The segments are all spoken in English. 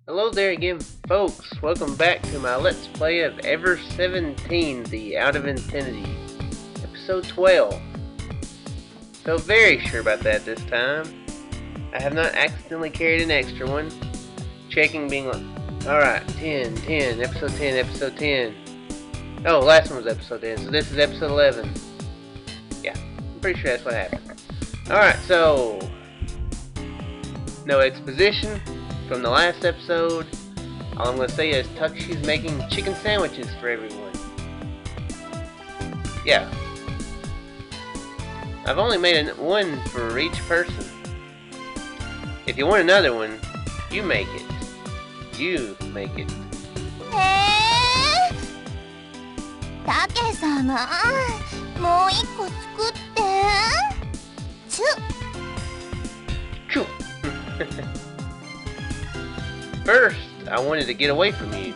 Hello there again, folks. Welcome back to my Let's Play of Ever17, the Out of Infinity, episode 12. So very sure about that this time. I have not accidentally carried an extra one. Checking being like, alright, 10, episode 10, episode 10. Oh, last one was episode 10, so this is episode 11. Yeah, I'm pretty sure that's what happened. Alright, so no exposition from the last episode. All I'm going to say is Takshi's making chicken sandwiches for everyone. Yeah. I've only made one for each person. If you want another one, you make it. You make it. Take-sama, もう一個作って。Choo. First, I wanted to get away from you.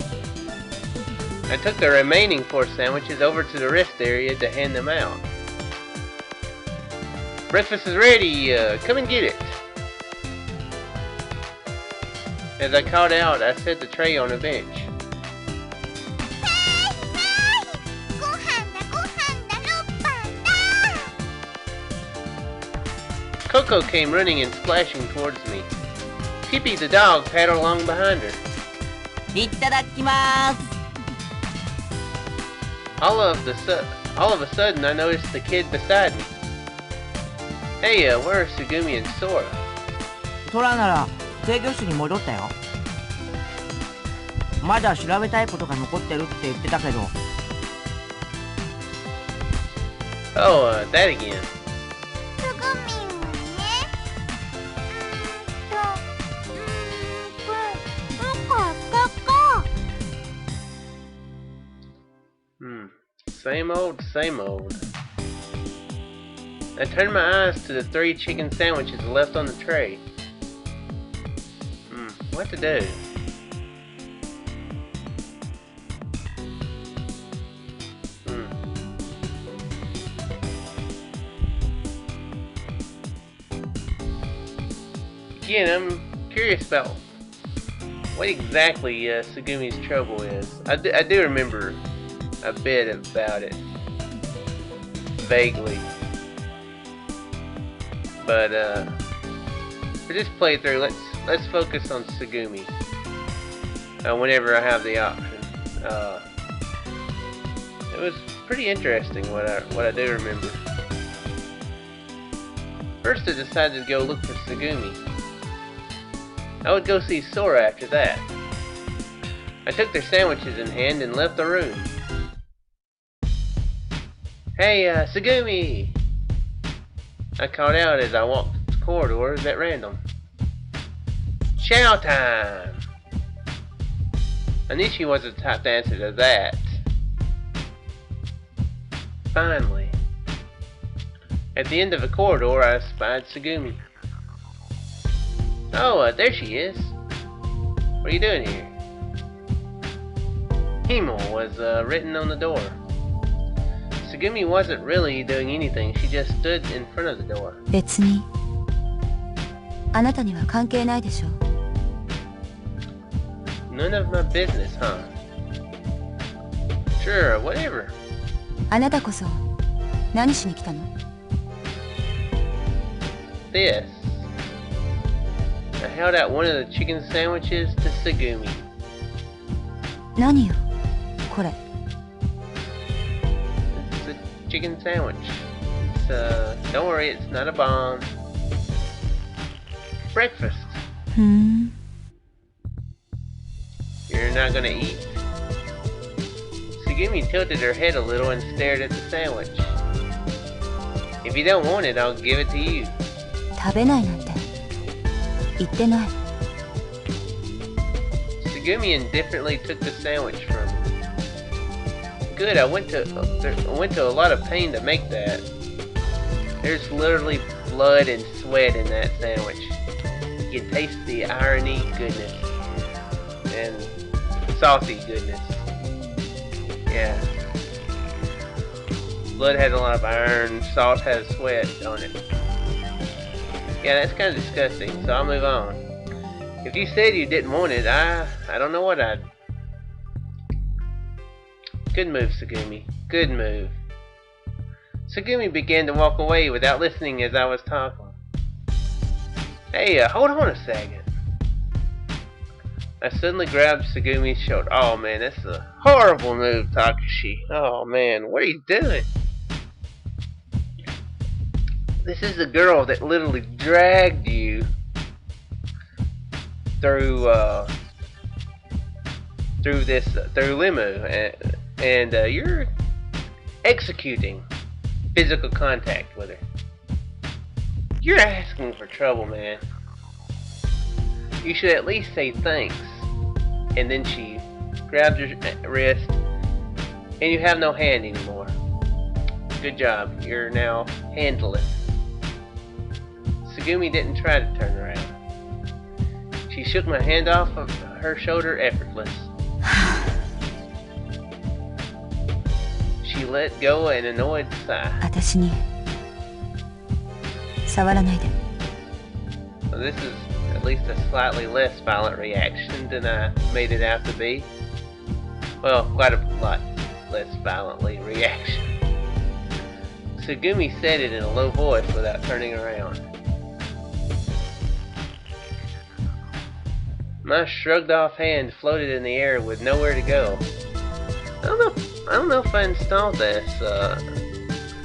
I took the remaining 4 sandwiches over to the rest area to hand them out. Breakfast is ready, come and get it. As I called out, I set the tray on a bench. Coco came running and splashing towards me. Kippy the dog paddled along behind her. Itadakimasu. All of a sudden, I noticed the kid beside me. Hey, where are Tsugumi and Sora? トラなら制御室に戻ったよ。まだ調べたいことが残ってるって言ってたけど。Oh, that again. Same old, same old. I turned my eyes to the 3 chicken sandwiches left on the tray. What to do? Again, I'm curious about what exactly Tsugumi's trouble is. I do remember a bit about it, vaguely, but for this playthrough, let's focus on Tsugumi. Whenever I have the option, it was pretty interesting what I do remember. First, I decided to go look for Tsugumi. I would go see Sora after that. I took their sandwiches in hand and left the room. Hey, Tsugumi! I called out as I walked the corridors at random. Chow time! I knew she wasn't the type to answer to that. Finally. At the end of a corridor, I spied Tsugumi. Oh, there she is. What are you doing here? Himo was written on the door. Tsugumi wasn't really doing anything, she just stood in front of the door. 別に。あなたには関係ないでしょ。None of my business, huh? Sure, whatever. あなたこそ何しに来たの？ This. I held out one of the chicken sandwiches to Tsugumi. 何よ、これ。Chicken sandwich. Don't worry, it's not a bomb. Breakfast. You're not gonna eat? Tsugumi tilted her head a little and stared at the sandwich. If you don't want it, I'll give it to you. 食べないなんて言ってない。Tsugumi indifferently took the sandwich from me. Good, I went to a lot of pain to make that. There's literally blood and sweat in that sandwich. You can taste the irony, goodness, and salty goodness. Yeah. Blood has a lot of iron, salt has sweat on it. Yeah, that's kind of disgusting, so I'll move on. If you said you didn't want it, I don't know what I'd... Good move, Tsugumi. Good move. Tsugumi began to walk away without listening as I was talking. Hey, hold on a second. I suddenly grabbed Tsugumi's shoulder. Oh man, that's a horrible move, Takashi. Oh man, what are you doing? This is the girl that literally dragged you through LeMU, and you're executing physical contact with her. You're asking for trouble, man. You should at least say thanks. And then she grabs your wrist, and you have no hand anymore. Good job. You're now handless. Tsugumi didn't try to turn around. She shook my hand off of her shoulder effortless. She let go an annoyed sigh. 私に触らないで。 Well, this is at least a slightly less violent reaction than I made it out to be. Well, quite a lot less violently reaction. Tsugumi said it in a low voice without turning around. My shrugged off hand floated in the air with nowhere to go. I don't know if I installed this,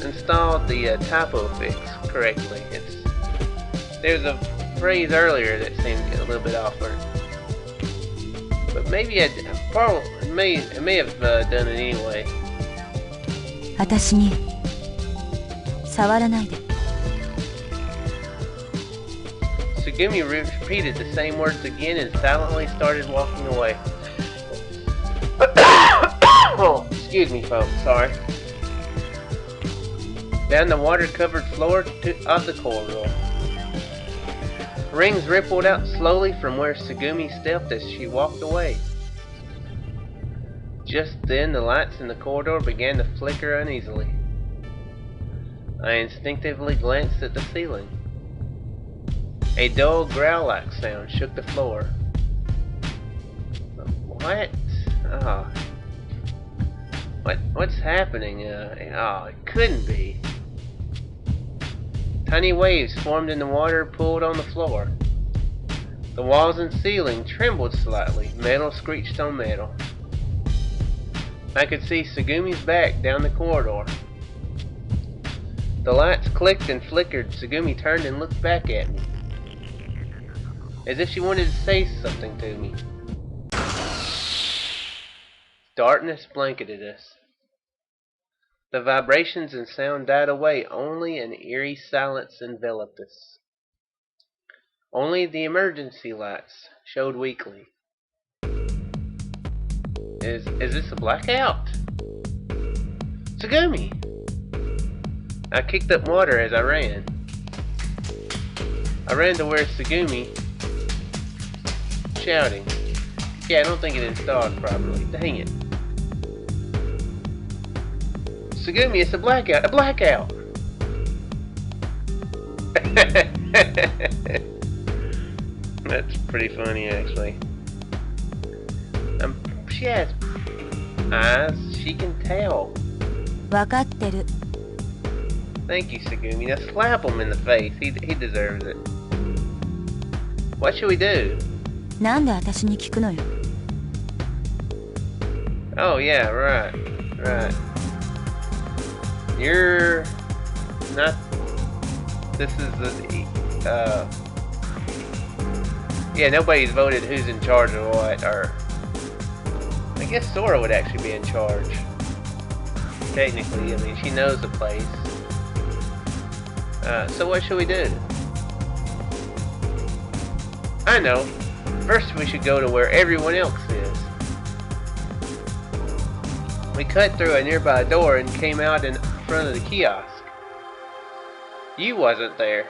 installed the typo fix correctly. There's a phrase earlier that seemed a little bit awkward, but maybe I may have done it anyway. 私に触らないで。 Tsugumi repeated the same words again and silently started walking away. Oh, excuse me, folks. Sorry. Down the water-covered floor of the corridor. Rings rippled out slowly from where Tsugumi stepped as she walked away. Just then, the lights in the corridor began to flicker uneasily. I instinctively glanced at the ceiling. A dull growl-like sound shook the floor. What? Oh. What's happening? Oh, it couldn't be. Tiny waves formed in the water, pulled on the floor. The walls and ceiling trembled slightly. Metal screeched on metal. I could see Tsugumi's back down the corridor. The lights clicked and flickered. Tsugumi turned and looked back at me, as if she wanted to say something to me. Darkness blanketed us. The vibrations and sound died away. Only an eerie silence enveloped us. Only the emergency lights showed weakly. Is this a blackout? Tsugumi! I kicked up water as I ran. I ran to where Tsugumi, shouting. Yeah, I don't think it installed properly. Dang it. Tsugumi, it's a blackout! A blackout! That's pretty funny, actually. She has eyes. She can tell. わかってる。 Thank you, Tsugumi. Now slap him in the face. He deserves it. What should we do? なんで私に聞くのよ。 Oh yeah, right. You're not. This is the. Yeah, nobody's voted who's in charge of what, or I guess Sora would actually be in charge. Technically, I mean, she knows the place. So what should we do? I know. First, we should go to where everyone else is. We cut through a nearby door and came out in front of the kiosk. You wasn't there.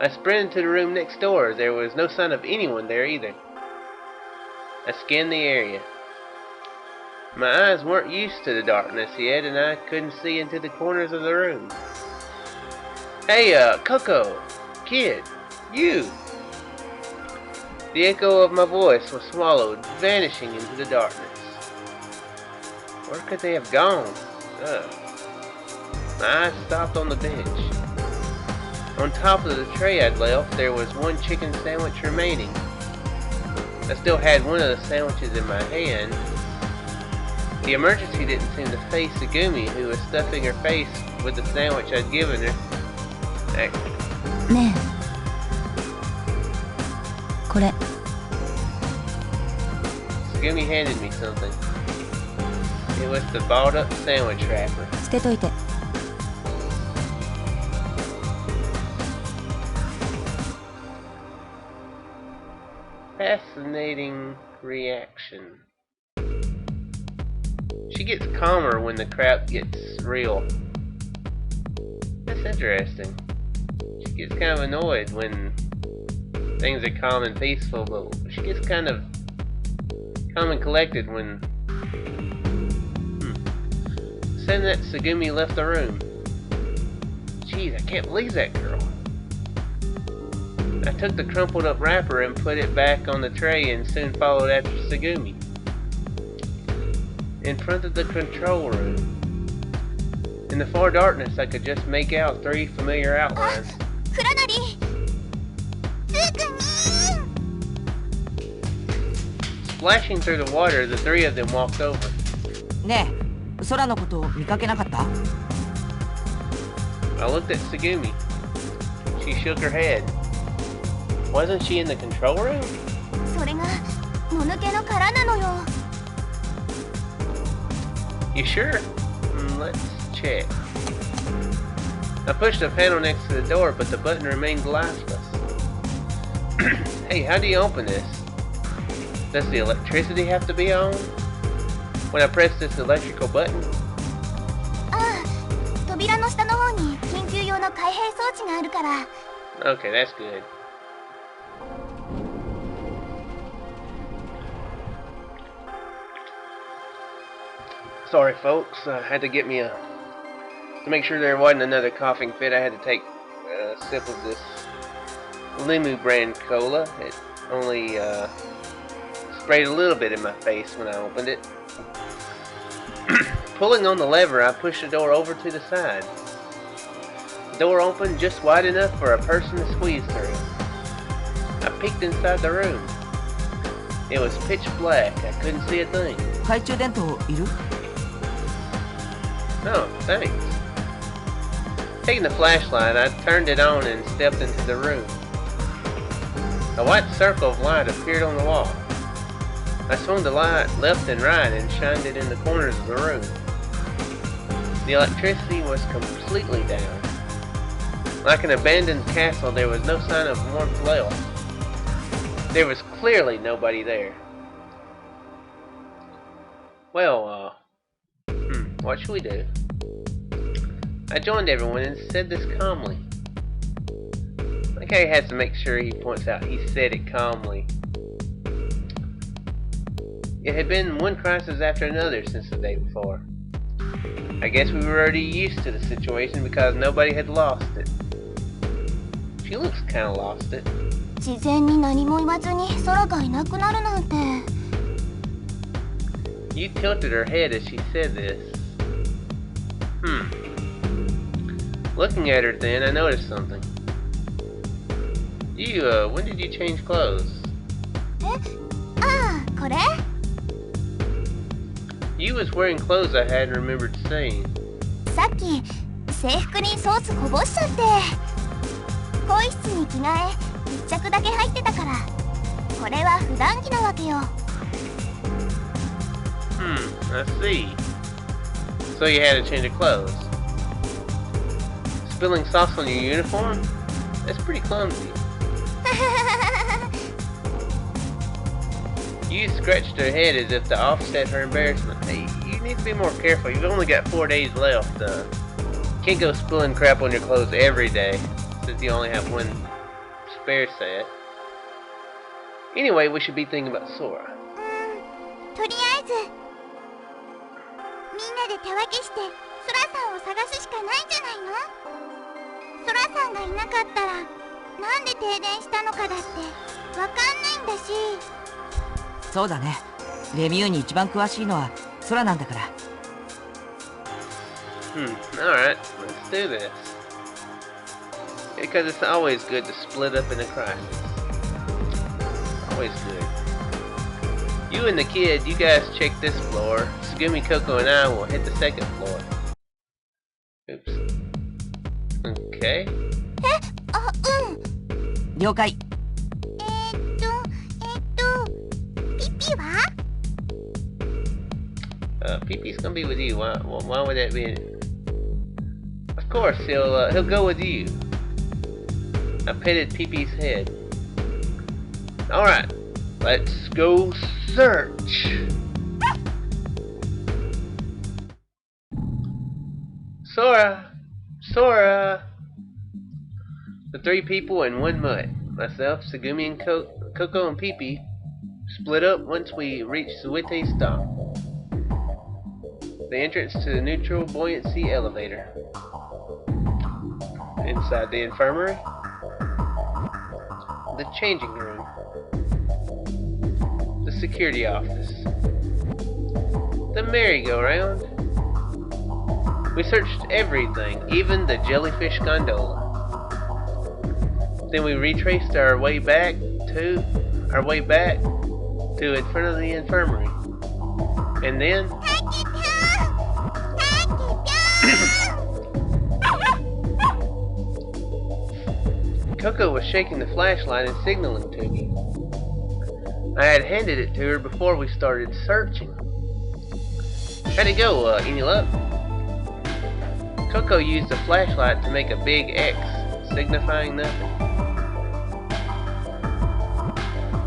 I sprinted to the room next door. There was no sign of anyone there either. I scanned the area. My eyes weren't used to the darkness yet, and I couldn't see into the corners of the room. Hey, Coco! Kid! You! The echo of my voice was swallowed, vanishing into the darkness. Where could they have gone? Ugh. My eyes stopped on the bench. On top of the tray I'd left, there was one chicken sandwich remaining. I still had one of the sandwiches in my hand. The emergency didn't seem to face Segumi, who was stuffing her face with the sandwich I'd given her. Ne. これ Segumi handed me something. It was the balled up sandwich wrapper. 捨てといて Fascinating reaction. She gets calmer when the crap gets real. That's interesting. She gets kind of annoyed when things are calm and peaceful, but she gets kind of calm and collected when... Saying that Segumi left the room. Jeez, I can't believe that girl. I took the crumpled up wrapper and put it back on the tray and soon followed after Segumi. In front of the control room. In the far darkness, I could just make out three familiar outlines. Splashing through the water, the three of them walked over. ねえ、空のこと見かけなかった？ I looked at Segumi. She shook her head. Wasn't she in the control room? それがもぬけの殻なのよ。 You sure? Let's check. I pushed the panel next to the door, but the button remained lifeless. Hey, how do you open this? Does the electricity have to be on? When I press this electrical button? ああ、扉の下の方に緊急用の開閉装置があるから。 Okay, that's good. Sorry, folks. I had to get me a... To make sure there wasn't another coughing fit, I had to take a sip of this LeMU brand cola. It only sprayed a little bit in my face when I opened it. Pulling on the lever, I pushed the door over to the side. The door opened just wide enough for a person to squeeze through. I peeked inside the room. It was pitch black. I couldn't see a thing. 懐中電灯いる？ No, thanks. Taking the flashlight, I turned it on and stepped into the room. A white circle of light appeared on the wall. I swung the light left and right and shined it in the corners of the room. The electricity was completely down. Like an abandoned castle, there was no sign of warmth left. There was clearly nobody there. Well, what should we do? I joined everyone and said this calmly. I think he has to make sure he points out he said it calmly. It had been one crisis after another since the day before. I guess we were already used to the situation because nobody had lost it. She looks kinda lost it. 事前に何も言わずに空がいなくなるなんて。 You tilted her head as she said this. Looking at her then, I noticed something. When did you change clothes? え、ああ、これ？ You was wearing clothes I hadn't remembered seeing. さっき制服にソースこぼしちゃって。更衣室に着替え、一着だけ入ってたから。これは普段着なわけよ。 I see. So you had to change of clothes. Spilling sauce on your uniform? That's pretty clumsy. You scratched her head as if to offset her embarrassment. Hey, you need to be more careful. You've only got 4 days left. Can't go spilling crap on your clothes every day, since you only have one spare set. Anyway, we should be thinking about Sora. とりあえずみんなで手分けしてソラさんを探すしかないんじゃないの？ソラさんがいなかったらなんで停電したのかだってわかんないんだし。し。そうだね。レミューに一番詳しいのは空なんだから。Alright, let's do this. Because it's always good to split up in a crisis. Always good. You and the kid, you guys check this floor. Tsugumi, Coco, and I will hit the second floor. Oops. Okay. あ、了解。ピピは？ Pee-Pee's gonna be with you. Why would that be? Of course, he'll go with you. I petted Pee-Pee's head. Alright, let's go search. Sora! The three people and one mutt. Myself, Tsugumi, and Coco and Pee-Pee split up once we reached Suete's dock. The entrance to the neutral buoyancy elevator. Inside the infirmary. The changing room. The security office. The merry-go-round. We searched everything, even the jellyfish gondola. Then we retraced our way back to in front of the infirmary. And then Coco was shaking the flashlight and signaling to me. I had handed it to her before we started searching. How'd it go? Any luck? Coco used the flashlight to make a big X, signifying nothing.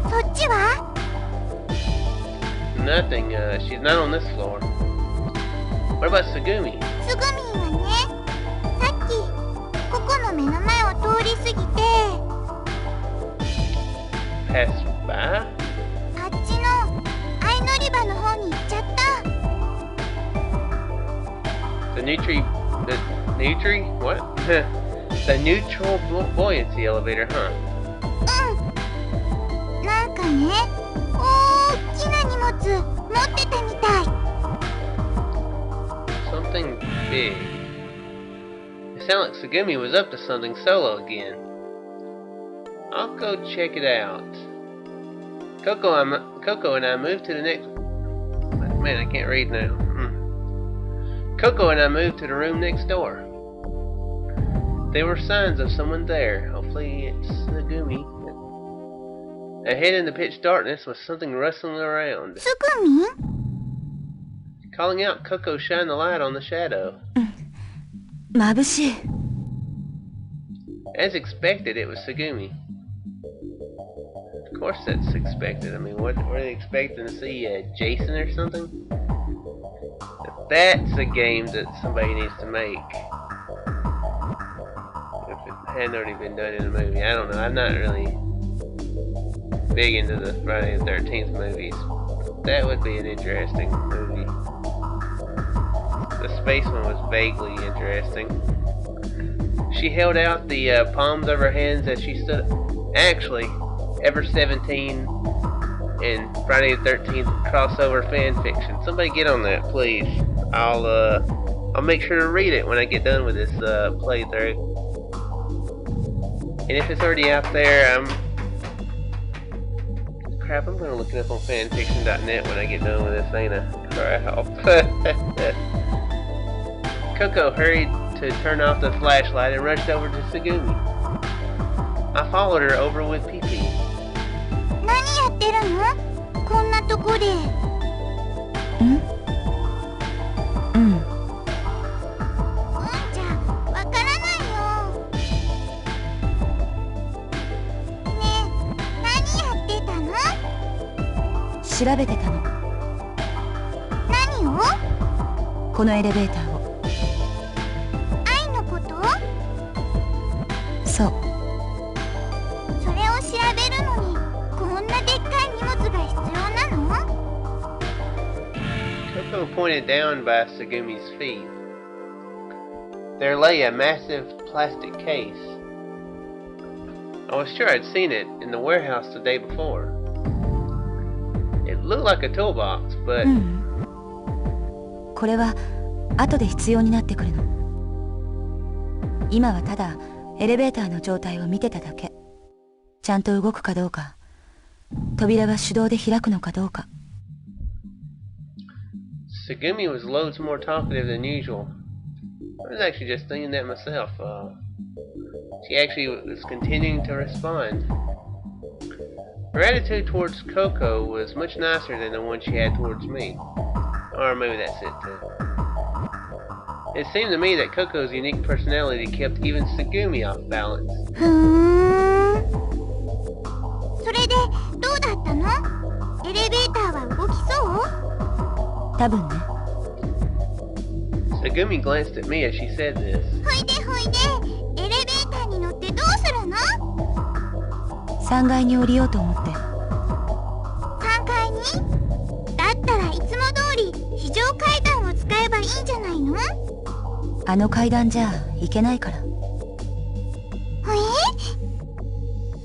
そっちは？ Nothing. She's not on this floor. What about Tsugumi? つぐみんはね、さっきここの目の前を通り過ぎて、 Passed by? あっちの相乗り場の方に行っちゃった。 The what? The neutral buoyancy elevator, huh? なんかね、大きな荷物持ってたみたい。 Something big. It sounded like Tsugumi was up to something solo again. I'll go check it out. Coco and I moved to the next... Man, I can't read now. Coco and I moved to the room next door. There were signs of someone there. Hopefully it's Tsugumi. Ahead in the pitch darkness was something rustling around. つぐみん？ Calling out, Coco shined the light on the shadow. 眩しい。 As expected, it was Tsugumi. Of course that's expected. I mean, what were they expecting to see? Jason or something? That's a game that somebody needs to make. If it hadn't already been done in a movie. I don't know. I'm not really big into the Friday the 13th movies. That would be an interesting movie. The space one was vaguely interesting. She held out the palms of her hands as she stood. Actually, Ever17 and Friday the 13th crossover fan fiction. Somebody get on that, please. I'll make sure to read it when I get done with this playthrough. And if it's already out there, crap, I'm gonna look it up on fanfiction.net when I get done with this, ain't I? Crap. Coco hurried to turn off the flashlight and rushed over to Tsugumi. I followed her over with Pee-Pee. 何やってるの？こんなとこで。じゃわからないよ。ねえ、何やってたの？調べてたの。何を？このエレベーターを。愛のこと？そう。それを調べるのにこんなでっかい荷物が必要なの？ Coco pointed down by Tsugumi's feet. There lay a massive plastic case. I was sure I'd seen it in the warehouse the day before. It looked like a toolbox, but これは後で必要になってくるの。今はただエレベーターの状態を見てただけ。ちゃんと動くかどうか、扉が手動で開くのかどうか。Segumi was loads more talkative than usual. I was actually just thinking that myself. She actually was continuing to respond. Her attitude towards Coco was much nicer than the one she had towards me. Or maybe that's it too. It seemed to me that Coco's unique personality kept even Segumi off balance. それでどうだったの？エレベーターは動きそう？多分ね。Segumi glanced at me as she said this. ほいでほいで、エレベーターに乗ってどうするの？3階に降りようと思って。3階に？だったらいつも通り非常階段を使えばいいんじゃないの？あの階段じゃ行けないから。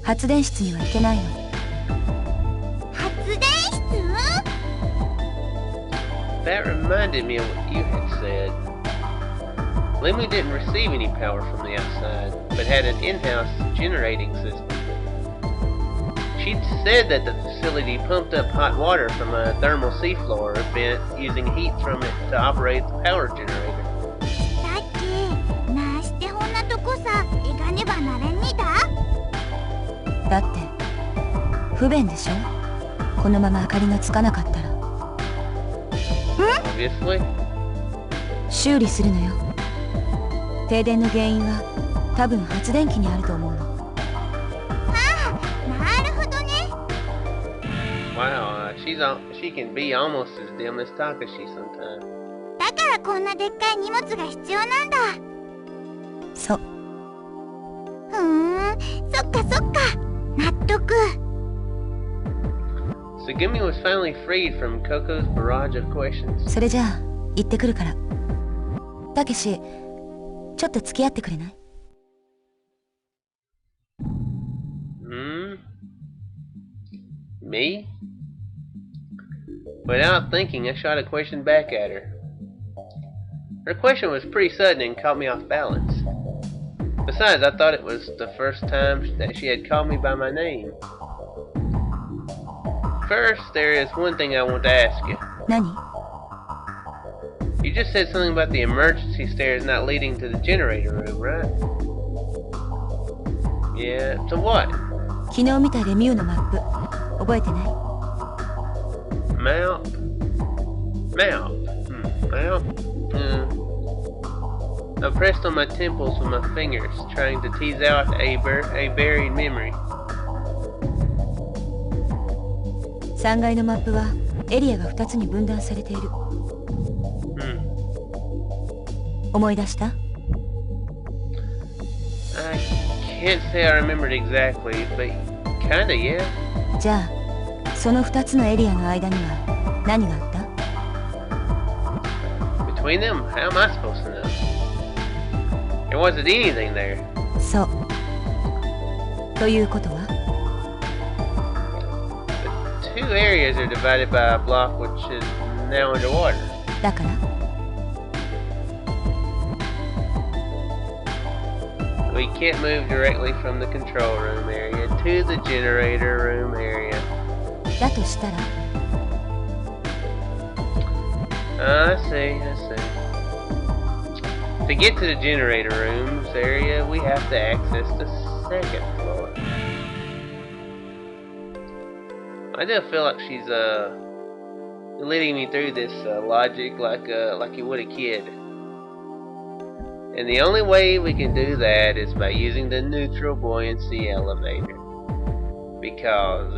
発電室には行けないの。発電室？ That reminded me of what you had said. LeMU didn't receive any power from the outside, but had an in-house generating system. She'd said that the facility pumped up hot water from a thermal seafloor vent using heat from it to operate the power generator. だっけ、なしてほんなとこさ、えがねばなれんにだ？だって不便でしょ、このまま明かりがつかなかったら。Obviously. 修理するのよ。停電の原因は多分発電機にあると思うの。ああ、なるほどね。Wow, she can be almost as dim as Takashi sometimes. だからこんなでっかい荷物が必要なんだ。そう。そっかそっか。納得。Segumi was finally freed from Coco's barrage of questions. それじゃあ行ってくるから。たけし、ちょっと付き合ってくれない？ Me? Without thinking, I shot a question back at her. Her question was pretty sudden and caught me off balance. Besides, I thought it was the first time that she had called me by my name. First, there is one thing I want to ask you. 何？ You just said something about the emergency stairs not leading to the generator room, right? Yeah, to what? 昨日見たレミューのマップ、覚えてない？ Map? I pressed on my temples with my fingers, trying to tease out a buried memory. 3階のマップはエリアが2つに分断されている。思い出した？ I can't say I remembered exactly, but kinda, yeah. じゃあ、その2つのエリアの間には何があった？ Between them, how am I supposed to know? There wasn't anything there. そう。ということは？ The two areas are divided by a block which is now underwater. だから？ We can't move directly from the control room area to the generator room area. だとしたら？ I see. To get to the generator rooms area, we have to access the second floor. I do feel like she's leading me through this logic like you would a kid. And the only way we can do that is by using the neutral buoyancy elevator. Because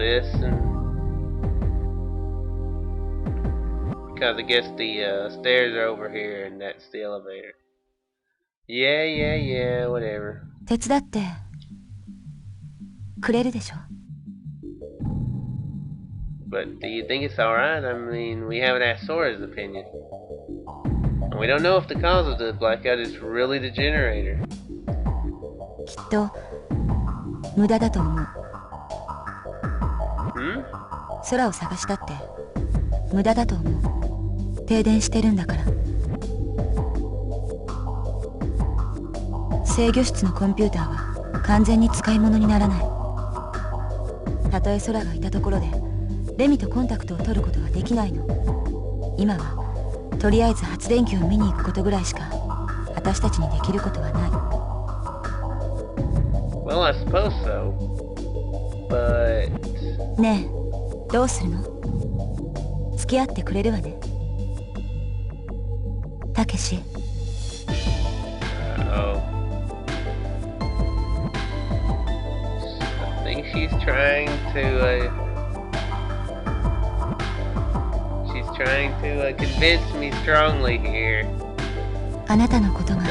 I guess the stairs are over here and that's the elevator. Yeah, whatever. 手伝ってくれるでしょ？ But do you think it's alright? I mean, we haven't asked Sora's opinion. And we don't know if the cause of the blackout is really the generator. きっと無駄だと思う。空を探したって無駄だと思う。停電してるんだから。制御室のコンピューターは完全に使い物にならない。たとえ空がいたところでレミとコンタクトを取ることはできないの。今はとりあえず発電機を見に行くことぐらいしか私たちにできることはない。 Well, I suppose so. But... ねえ、どうするの？付き合ってくれるわね。たけし。Oh. I think she's trying to convince me strongly here. あなたのことが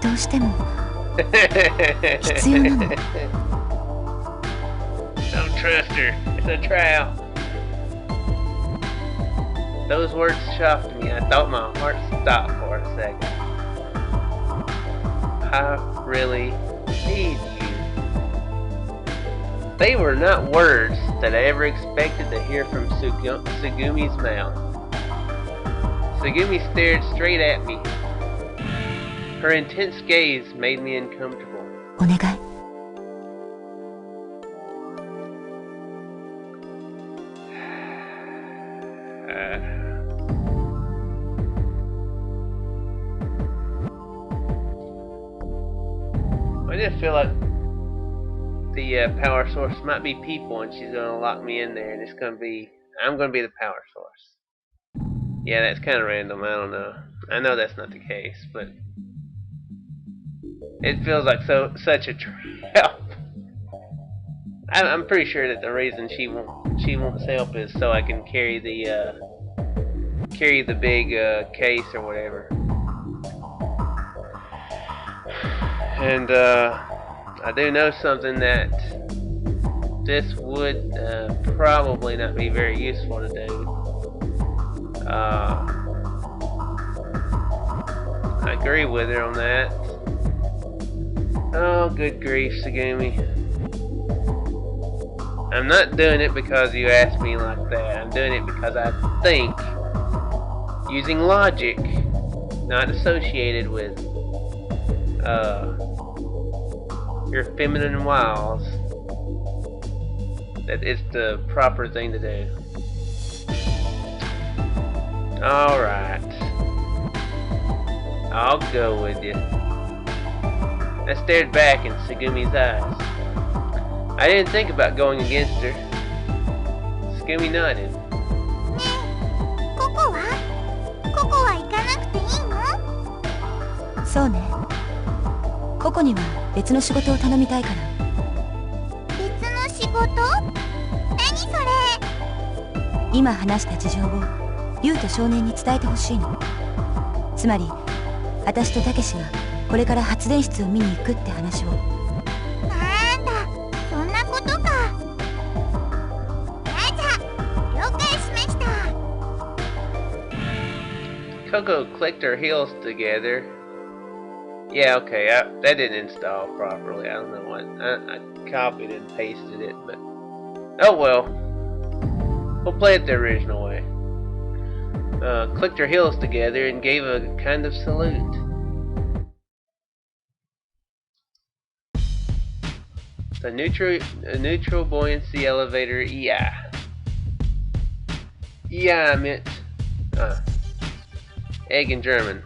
どうしても必要なの。Don't trust her. It's a trap. Those words shocked me. I thought my heart stopped for a second. I really need you. They were not words that I ever expected to hear from Tsugumi's mouth. Tsugumi stared straight at me. Her intense gaze made me uncomfortable. お願い。I just feel like the power source might be people, and she's gonna lock me in there, and I'm gonna be the power source. Yeah, that's kind of random. I don't know. I know that's not the case, but it feels like such a trap. I'm pretty sure that the reason she wants help is so I can carry the big case or whatever. And I do know something, that this would probably not be very useful to do. I agree with her on that. Oh, good grief, Tsugumi. I'm not doing it because you asked me like that. I'm doing it because I think, using logic, not associated with your feminine wiles, that it's the proper thing to do. Alright. I'll go with you. I stared back in Tsugumi's eyes. I didn't think about going against her. Tsugumi nodded. ここは行かなくていいの？そうね。ココには別の仕事を頼みたいから。別の仕事？何それ？今話した事情をユウと少年に伝えてほしいの。つまり私とたけしがこれから発電室を見に行くって話を。なんだ、そんなことか。じゃあ了解しました。 Coco clicked her heels together. Yeah, okay, that didn't install properly. I don't know what. I copied and pasted it, but oh well. We'll play it the original way. Clicked her heels together and gave a kind of salute. The neutral buoyancy elevator EI. EI meant egg in German.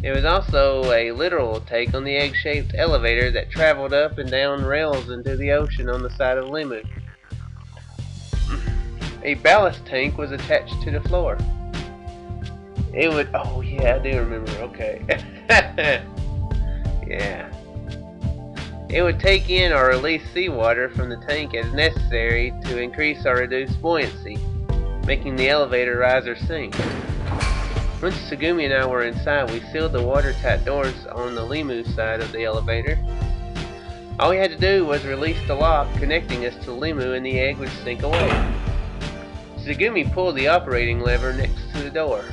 It was also a literal take on the egg-shaped elevator that traveled up and down rails into the ocean on the side of LeMU. A ballast tank was attached to the floor. It would... Oh yeah, I do remember. Okay. Yeah. It would take in or release seawater from the tank as necessary to increase or reduce buoyancy, making the elevator rise or sink. Once Tsugumi and I were inside, we sealed the watertight doors on the LeMU side of the elevator. All we had to do was release the lock connecting us to LeMU and the egg would sink away. Tsugumi pulled the operating lever next to the door.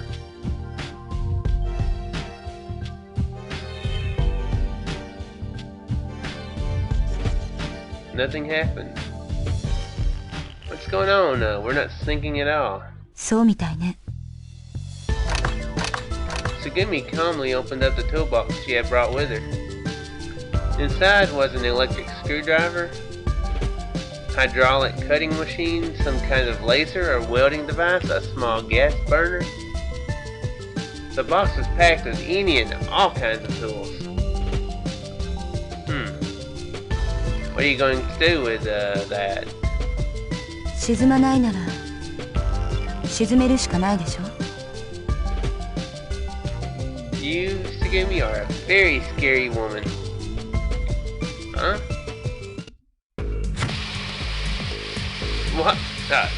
Nothing happened. What's going on? We're not syncing at all. そうみたいね。 Tsugumi calmly opened up the toolbox she had brought with her. Inside was an electric screwdriver, hydraulic cutting machine, some kind of laser or welding device, a small gas burner. The box was packed with any and all kinds of tools. What are you going to do with that? 沈まないなら沈めるしかないでしょ。 You, Tsugumi, are a very scary woman. Huh? What?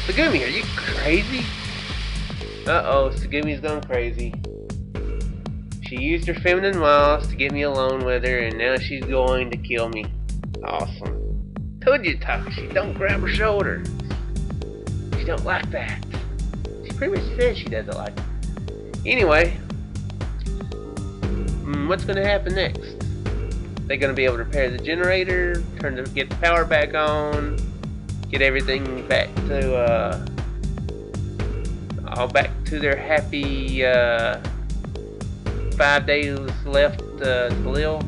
Tsugumi, are you crazy? Uh-oh, Tsugumi's gone crazy. She used her feminine wiles to get me alone with her, and now she's going to kill me. Awesome. Told you, Takashi, don't grab her shoulder. She don't like that. She pretty much says she doesn't like it. Anyway, what's going to happen next? They're going to be able to repair the generator, get the power back on, get everything back to all back to their happy 5 days left to live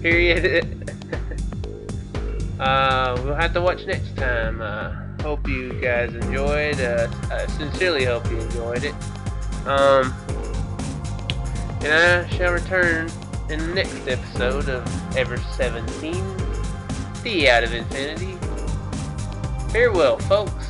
period. We'll have to watch next time. Hope you guys enjoyed. I sincerely hope you enjoyed it. And I shall return in the next episode of Ever17, the Out of Infinity. Farewell, folks.